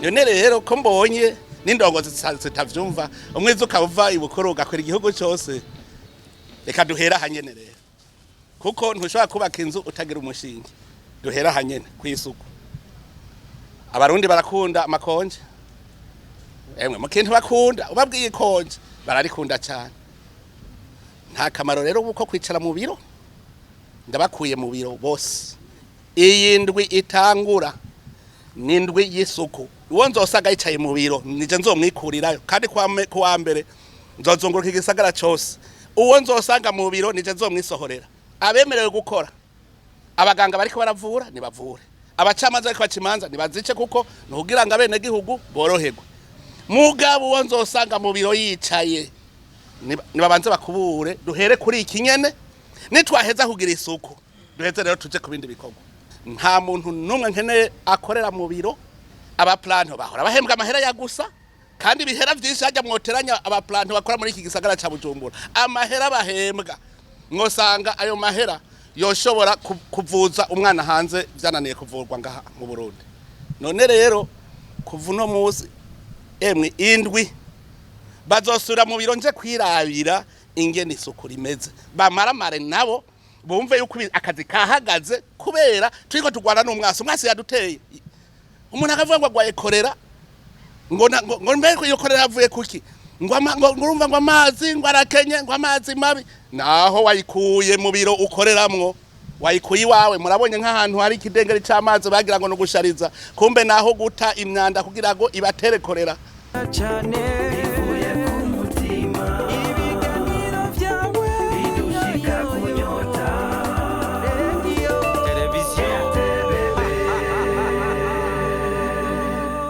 none rero ko mbonye n'indongozi zitavyumva umwiza ukava ibukuru ugakwira igihugu cyose reka duhera hanyene rero kuko ntushobora kubaka inzu utagira umushinge duhera hanyene kwisuku abarundi barakunda amakonje emwe mu kintu bakunda ubabwiye ikonje bararikunda cyane nta kamaro rero uko kwicara mu biro ndabakuye mu biro bose iyi ndwi itangura n'indwi y'isuku uwo nzosaga yicaye mu biro nije nzomwikurirayo kandi kuwa mbere nzozunguruka igisagara cyose uwo nzosanga mu biro nije nzomwisohorera abemerewe gukora abaganga bariko baravura nibavure abacamanza bariko bacimanza nibazice kuko nugira ngo abene gihugu boroherwe mugabo uwo nzosanga mu biro yicaye nibabanze bakubure duhere kuri iki nyene nitwaheza kugira isuku duheze rero tuje ku bindi bikorwa nta muntu numwe nkeneye akorera mu biro abaplanto bahora bahembwa amahera ya gusa kandi bihera vyinshi hajya mwoteranya abaplanto bakora muri iki gisagara ca Bujumbura amahera bahembwa mwosanga ayo mahera yoshobora kuvuza umwana hanze byananiye kuvurwa ngaha mu Burundi none rero kuva no muzi emwe indwi bazosura mu biro nje kwirabira ingene isuku rimeze bamaramare nabo bumve yuko akazi kahagaze kubera turiko tugwana n'umwasi yaduteye umuntu akavuga ngo agwaye korera ngo mbeko iyo korera avuye kuki ngo urumva ngo amazi ngo arakenye ngo amazi mabi naho wayikuye mu biro ukoreramwo wayikuye iwawe murabonye nk'ahantu hari ikidengeri cy'amazi bagira ngo no gushariza kumbe naho guta imyanda kugira ngo ibatere korera cyane